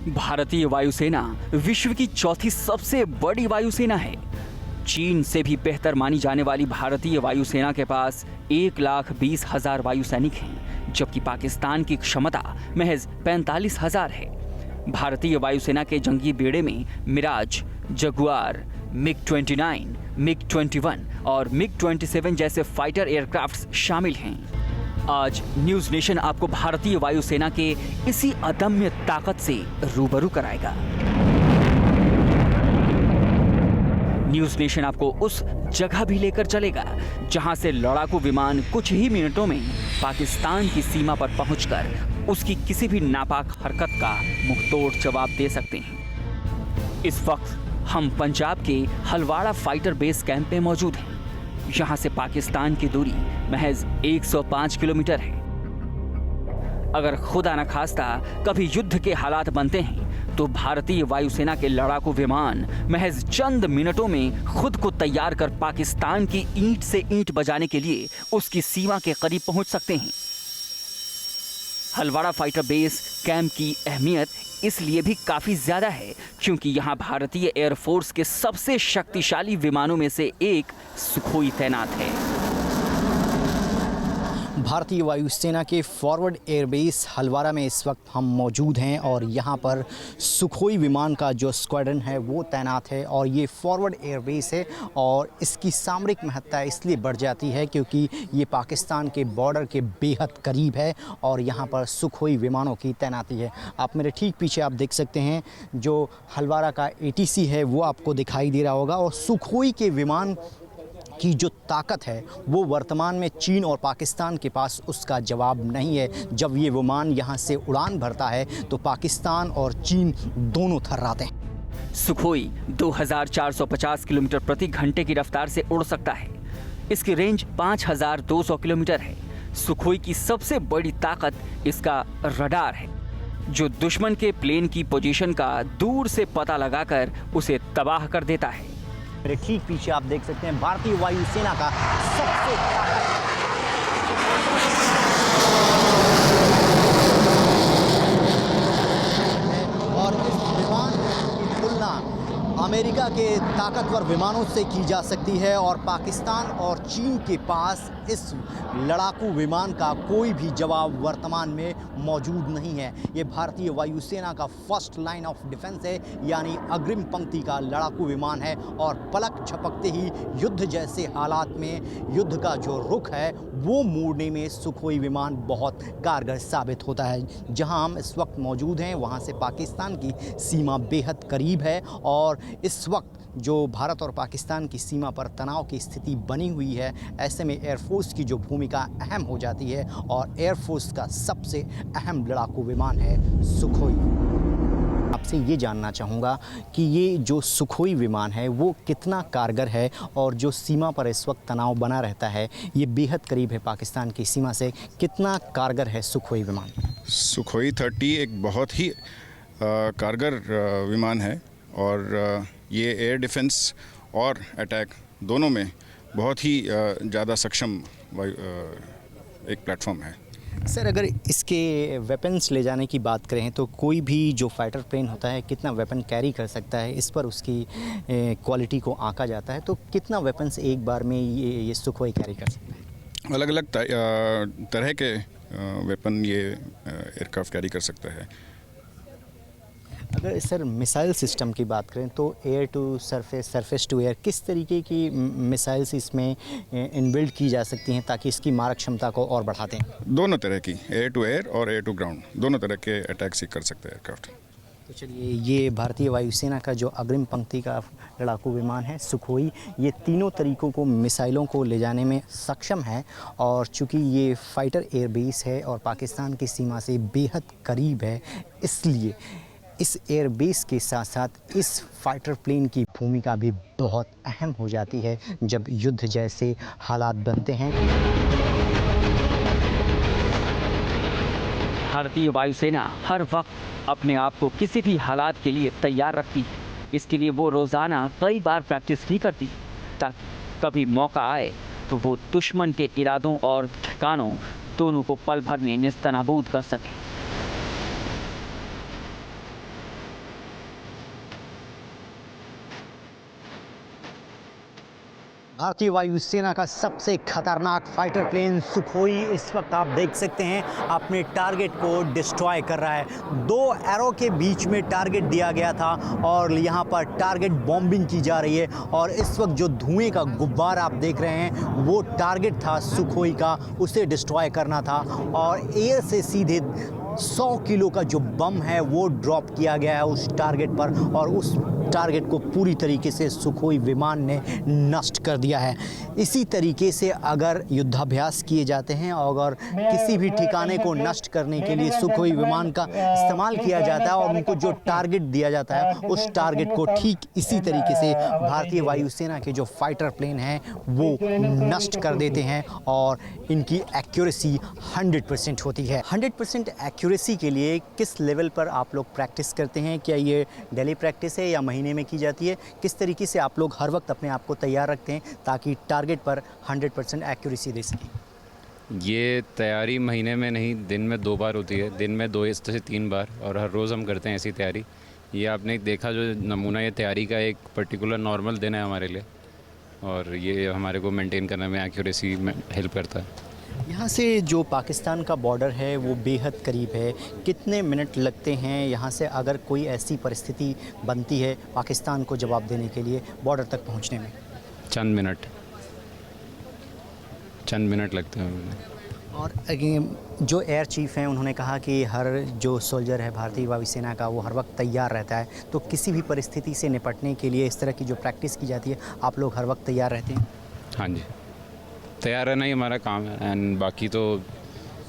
भारतीय वायुसेना विश्व की चौथी सबसे बड़ी वायुसेना है। चीन से भी बेहतर मानी जाने वाली भारतीय वायुसेना के पास 1,20,000 वायु सैनिक हैं, जबकि पाकिस्तान की क्षमता महज 45,000 है। भारतीय वायुसेना के जंगी बेड़े में मिराज, जगुआर, मिग-29, मिग-21 और मिग-27 जैसे फाइटर एयरक्राफ्ट्स शामिल हैं। आज न्यूज नेशन आपको भारतीय वायुसेना के इसी अदम्य ताकत से रूबरू कराएगा। न्यूज नेशन आपको उस जगह भी लेकर चलेगा जहां से लड़ाकू विमान कुछ ही मिनटों में पाकिस्तान की सीमा पर पहुंचकर उसकी किसी भी नापाक हरकत का मुंहतोड़ जवाब दे सकते हैं। इस वक्त हम पंजाब के हलवाड़ा फाइटर बेस कैंप में मौजूद हैं। यहां से पाकिस्तान की दूरी महज 105 किलोमीटर है। अगर खुदा न खास्ता कभी युद्ध के हालात बनते हैं तो भारतीय वायुसेना के लड़ाकू विमान महज चंद मिनटों में खुद को तैयार कर पाकिस्तान की ईंट से ईंट बजाने के लिए उसकी सीमा के करीब पहुंच सकते हैं। हलवाड़ा फाइटर बेस कैंप की अहमियत इसलिए भी काफी ज्यादा है क्योंकि यहां भारतीय एयरफोर्स के सबसे शक्तिशाली विमानों में से एक सुखोई तैनात है। भारतीय वायुसेना के फॉरवर्ड एयरबेस हलवाड़ा में इस वक्त हम मौजूद हैं और यहाँ पर सुखोई विमान का जो स्क्वाड्रन है वो तैनात है और ये फॉरवर्ड एयरबेस है और इसकी सामरिक महत्ता इसलिए बढ़ जाती है क्योंकि ये पाकिस्तान के बॉर्डर के बेहद करीब है और यहाँ पर सुखोई विमानों की तैनाती है। आप मेरे ठीक पीछे आप देख सकते हैं जो हलवाड़ा का ATC है वो आपको दिखाई दे रहा होगा और सुखोई के विमान की जो ताकत है वो वर्तमान में चीन और पाकिस्तान के पास उसका जवाब नहीं है। जब ये विमान यहाँ से उड़ान भरता है तो पाकिस्तान और चीन दोनों थर्राते हैं। सुखोई 2450 किलोमीटर प्रति घंटे की रफ्तार से उड़ सकता है। इसकी रेंज 5200 किलोमीटर है। सुखोई की सबसे बड़ी ताकत इसका रडार है जो दुश्मन के प्लेन की पोजीशन का दूर से पता लगाकर उसे तबाह कर देता है। मेरे ठीक पीछे आप देख सकते हैं भारतीय वायुसेना का सबसे और इस विमान की तुलना अमेरिका के ताकतवर विमानों से की जा सकती है और पाकिस्तान और चीन के पास इस लड़ाकू विमान का कोई भी जवाब वर्तमान में मौजूद नहीं है। ये भारतीय वायुसेना का फर्स्ट लाइन ऑफ डिफेंस है, यानी अग्रिम पंक्ति का लड़ाकू विमान है और पलक झपकते ही युद्ध जैसे हालात में युद्ध का जो रुख है वो मोड़ने में सुखोई विमान बहुत कारगर साबित होता है। जहां हम इस वक्त मौजूद हैं वहां से पाकिस्तान की सीमा बेहद करीब है और इस वक्त जो भारत और पाकिस्तान की सीमा पर तनाव की स्थिति बनी हुई है, ऐसे में एयरफोर्स की जो भूमिका अहम हो जाती है और एयरफोर्स का सबसे अहम लड़ाकू विमान है सुखोई। आपसे ये जानना चाहूँगा कि ये जो सुखोई विमान है वो कितना कारगर है और जो सीमा पर इस वक्त तनाव बना रहता है, ये बेहद करीब है पाकिस्तान की सीमा से, कितना कारगर है सुखोई विमान? सुखोई 30 एक बहुत ही कारगर विमान है और ये एयर डिफेंस और अटैक दोनों में बहुत ही ज़्यादा सक्षम एक प्लेटफॉर्म है। सर, अगर इसके वेपन्स ले जाने की बात करें तो कोई भी जो फाइटर प्लेन होता है कितना वेपन कैरी कर सकता है, इस पर उसकी क्वालिटी को आंका जाता है। तो कितना वेपन्स एक बार में ये सुखोई कैरी कर सकता है? अलग अलग तरह के वेपन ये एयरक्राफ्ट कैरी कर सकता है। अगर सर मिसाइल सिस्टम की बात करें तो air to surface, surface to air, किस तरीके की मिसाइल्स इसमें इनबिल्ड की जा सकती हैं ताकि इसकी मारक क्षमता को और बढ़ा दें? दोनों तरह की, एयर टू एयर और एयर टू ग्राउंड, दोनों तरह के अटैक्स ही कर सकते हैं एयरक्राफ्ट। तो चलिए, ये भारतीय वायुसेना का जो अग्रिम पंक्ति का लड़ाकू विमान है सुखोई, ये तीनों तरीकों को मिसाइलों को ले जाने में सक्षम है और चूँकि ये फाइटर एयरबेस है और पाकिस्तान की सीमा से बेहद करीब है, इसलिए इस एयरबेस के साथ साथ इस फाइटर प्लेन की भूमिका भी बहुत अहम हो जाती है जब युद्ध जैसे हालात बनते हैं। भारतीय वायुसेना हर वक्त अपने आप को किसी भी हालात के लिए तैयार रखती है। इसके लिए वो रोज़ाना कई बार प्रैक्टिस भी करती है ताकि कभी मौका आए तो वो दुश्मन के इरादों और ठिकानों दोनों को पल भर में नेस्तनाबूद कर सके। भारतीय वायुसेना का सबसे खतरनाक फाइटर प्लेन सुखोई इस वक्त आप देख सकते हैं अपने टारगेट को डिस्ट्रॉय कर रहा है। 2 एरो के बीच में टारगेट दिया गया था और यहाँ पर टारगेट बॉम्बिंग की जा रही है और इस वक्त जो धुएं का गुब्बारा आप देख रहे हैं वो टारगेट था सुखोई का, उसे डिस्ट्रॉय करना था और एयर से सीधे 100 किलो का जो बम है वो ड्रॉप किया गया है उस टारगेट पर और उस टारगेट को पूरी तरीके से सुखोई विमान ने नष्ट कर दिया है। इसी तरीके से अगर युद्धाभ्यास किए जाते हैं और अगर किसी भी ठिकाने को नष्ट करने के लिए सुखोई विमान का इस्तेमाल किया जाता है और उनको जो टारगेट दिया जाता है उस टारगेट को ठीक इसी तरीके से भारतीय वायुसेना के जो फाइटर प्लेन हैं वो नष्ट कर देते हैं और इनकी एक्यूरेसी 100% होती है। 100% एक्यूरेसी के लिए किस लेवल पर आप लोग प्रैक्टिस करते हैं? क्या ये डेली प्रैक्टिस है या महीने में की जाती है? किस तरीके से आप लोग हर वक्त अपने आप को तैयार रखते हैं ताकि टारगेट पर 100% एक्यूरेसी दे सकें? ये तैयारी महीने में नहीं, दिन में 2 बार होती है। दिन में 2 से 3 बार और हर रोज़ हम करते हैं ऐसी तैयारी। ये आपने देखा जो नमूना, ये तैयारी का एक पर्टिकुलर नॉर्मल दिन है हमारे लिए और ये हमारे को मेंटेन करने में एक्यूरेसी में हेल्प करता है। यहाँ से जो पाकिस्तान का बॉर्डर है वो बेहद करीब है। कितने मिनट लगते हैं यहाँ से अगर कोई ऐसी परिस्थिति बनती है पाकिस्तान को जवाब देने के लिए बॉर्डर तक पहुँचने में? चंद मिनट लगते हैं। और जो एयर चीफ हैं उन्होंने कहा कि हर जो सोल्जर है भारतीय वायुसेना का वो हर वक्त तैयार रहता है, तो किसी भी परिस्थिति से निपटने के लिए इस तरह की जो प्रैक्टिस की जाती है आप लोग हर वक्त तैयार रहते हैं? हाँ जी, तैयार रहना ही हमारा काम है एंड बाकी तो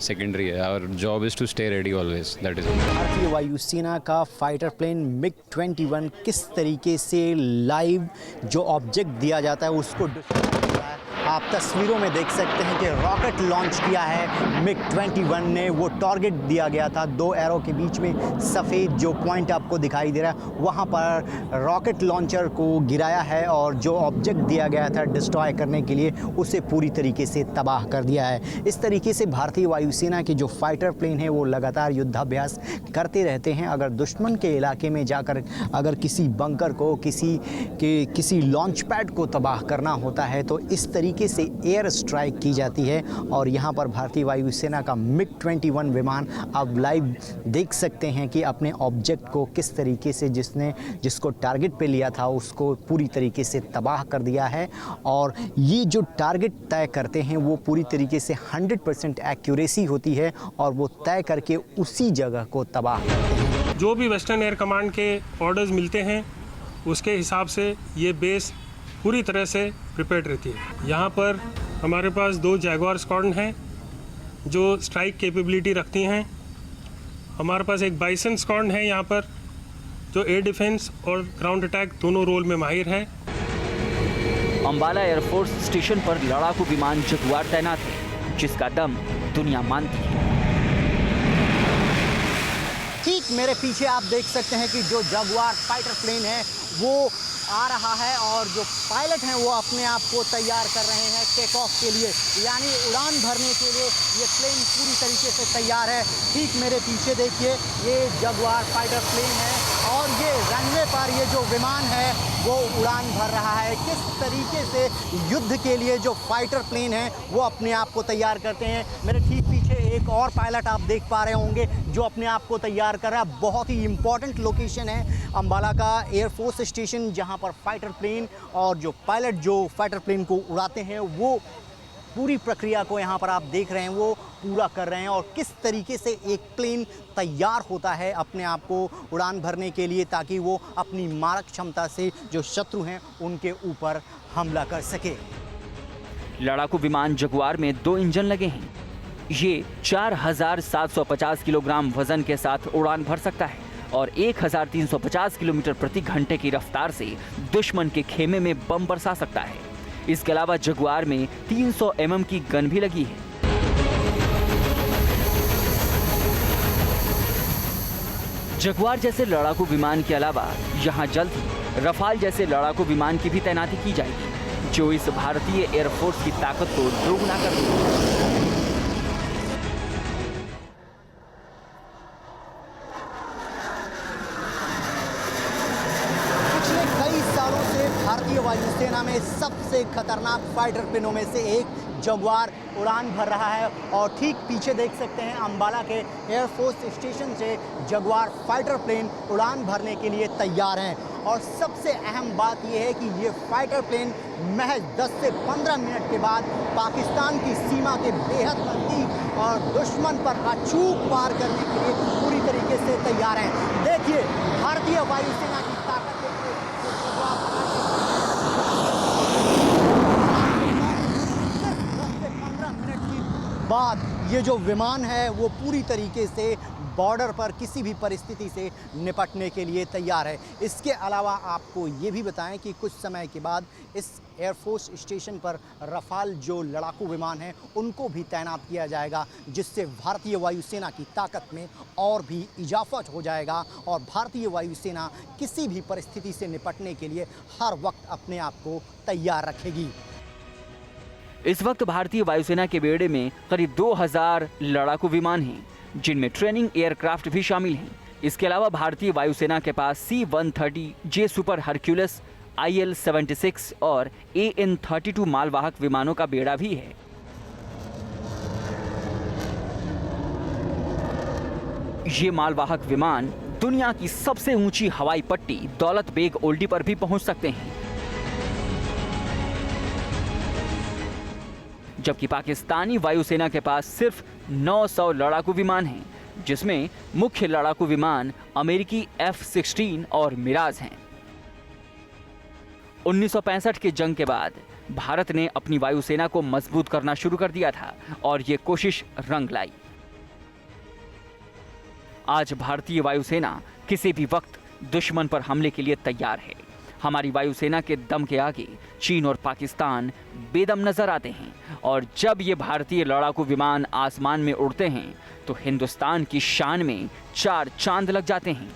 सेकेंडरी है। और job is to stay ready always, that is. भारतीय वायुसेना का फाइटर प्लेन MiG-21 किस तरीके से लाइव जो ऑब्जेक्ट दिया जाता है उसको डिस्ट्रॉय कर रहा है। आप तस्वीरों में देख सकते हैं कि रॉकेट लॉन्च किया है MiG-21 ने। वो टारगेट दिया गया था 2 एरो के बीच में सफ़ेद जो पॉइंट आपको दिखाई दे रहा है वहाँ पर रॉकेट लॉन्चर को गिराया है और जो ऑब्जेक्ट दिया गया था डिस्ट्रॉय करने के लिए उसे पूरी तरीके से तबाह कर दिया है। इस तरीके से भारतीय वायुसेना के जो फाइटर प्लेन है वो लगातार युद्धाभ्यास करते रहते हैं। अगर दुश्मन के इलाके में जाकर अगर किसी बंकर को किसी लॉन्च पैड को तबाह करना होता है तो इस तरीके से एयर स्ट्राइक की जाती है और यहाँ पर भारतीय वायुसेना का MiG-21 विमान अब लाइव देख सकते हैं कि अपने ऑब्जेक्ट को किस तरीके से जिसको टारगेट पे लिया था उसको पूरी तरीके से तबाह कर दिया है। और ये जो टारगेट तय करते हैं वो पूरी तरीके से 100% एक्यूरेसी होती है और वो तय करके उसी जगह को तबाह करते हैं। जो भी वेस्टर्न एयर कमांड के ऑर्डर्स मिलते हैं उसके हिसाब से ये बेस पूरी तरह से प्रिपेयर्ड रहती है। यहाँ पर हमारे पास 2 जैगुआर स्क्वाड्रन हैं जो स्ट्राइक कैपेबिलिटी रखती हैं। हमारे पास एक बाइसन स्क्वाड्रन है यहाँ पर जो एयर डिफेंस और ग्राउंड अटैक दोनों रोल में माहिर है। अंबाला एयरफोर्स स्टेशन पर लड़ाकू विमान जगुआर तैनात है जिसका दम दुनिया मानती है। ठीक मेरे पीछे आप देख सकते हैं कि जो जगुआर फाइटर प्लेन है वो आ रहा है और जो पायलट हैं वो अपने आप को तैयार कर रहे हैं टेक ऑफ के लिए, यानी उड़ान भरने के लिए ये प्लेन पूरी तरीके से तैयार है। ठीक मेरे पीछे देखिए ये जगुआर फाइटर प्लेन है और ये रनवे पर ये जो विमान है वो उड़ान भर रहा है। किस तरीके से युद्ध के लिए जो फाइटर प्लेन है वो अपने आप को तैयार करते हैं। मेरे ठीक पीछे एक और पायलट आप देख पा रहे होंगे जो अपने आप को तैयार कर रहा है। बहुत ही इम्पॉर्टेंट लोकेशन है अंबाला का एयरफोर्स स्टेशन जहां पर फाइटर प्लेन और जो पायलट जो फाइटर प्लेन को उड़ाते हैं वो पूरी प्रक्रिया को यहाँ पर आप देख रहे हैं वो पूरा कर रहे हैं। और किस तरीके से एक प्लेन तैयार होता है अपने आप को उड़ान भरने के लिए ताकि वो अपनी मारक क्षमता से जो शत्रु हैं उनके ऊपर हमला कर सके। लड़ाकू विमान जगुआर में 2 इंजन लगे हैं। ये 4750 किलोग्राम वजन के साथ उड़ान भर सकता है और 1350 किलोमीटर प्रति घंटे की रफ्तार से दुश्मन के खेमे में बम बरसा सकता है। इसके अलावा जगुआर में 300 mm की गन भी लगी है। जगुआर जैसे लड़ाकू विमान के अलावा यहाँ जल्द ही रफाल जैसे लड़ाकू विमान की भी तैनाती की जाएगी जो इस भारतीय एयरफोर्स की ताकत को दोगुना कर देगी। भारतीय वायुसेना में सबसे खतरनाक फाइटर प्लेनों में से एक जगुआर उड़ान भर रहा है और ठीक पीछे देख सकते हैं अंबाला के एयरफोर्स स्टेशन से जगुआर फाइटर प्लेन उड़ान भरने के लिए तैयार हैं। और सबसे अहम बात यह है कि ये फाइटर प्लेन महज 10 से 15 मिनट के बाद पाकिस्तान की सीमा के बेहद नज़दीक और दुश्मन पर अचूक वार करने के लिए पूरी तरीके से तैयार हैं। देखिए भारतीय वायुसेना की ताकत देखिए, बाद ये जो विमान है वो पूरी तरीके से बॉर्डर पर किसी भी परिस्थिति से निपटने के लिए तैयार है। इसके अलावा आपको ये भी बताएं कि कुछ समय के बाद इस एयरफोर्स स्टेशन पर रफाल जो लड़ाकू विमान हैं उनको भी तैनात किया जाएगा, जिससे भारतीय वायुसेना की ताकत में और भी इजाफा हो जाएगा और भारतीय वायुसेना किसी भी परिस्थिति से निपटने के लिए हर वक्त अपने आप को तैयार रखेगी। इस वक्त भारतीय वायुसेना के बेड़े में करीब 2000 लड़ाकू विमान हैं, जिनमें ट्रेनिंग एयरक्राफ्ट भी शामिल हैं। इसके अलावा भारतीय वायुसेना के पास C-130J सुपर हरक्यूलिस, IL-76 और AN-32 मालवाहक विमानों का बेड़ा भी है। ये मालवाहक विमान दुनिया की सबसे ऊंची हवाई पट्टी दौलत बेग ओल्डी पर भी पहुंच सकते हैं, जबकि पाकिस्तानी वायुसेना के पास सिर्फ 900 लड़ाकू विमान हैं, जिसमें मुख्य लड़ाकू विमान अमेरिकी F-16 और मिराज हैं। 1965 के जंग के बाद भारत ने अपनी वायुसेना को मजबूत करना शुरू कर दिया था और ये कोशिश रंग लाई। आज भारतीय वायुसेना किसी भी वक्त दुश्मन पर हमले के लिए तैयार है। हमारी वायुसेना के दम के आगे चीन और पाकिस्तान बेदम नजर आते हैं और जब ये भारतीय लड़ाकू विमान आसमान में उड़ते हैं तो हिंदुस्तान की शान में 4 चांद लग जाते हैं।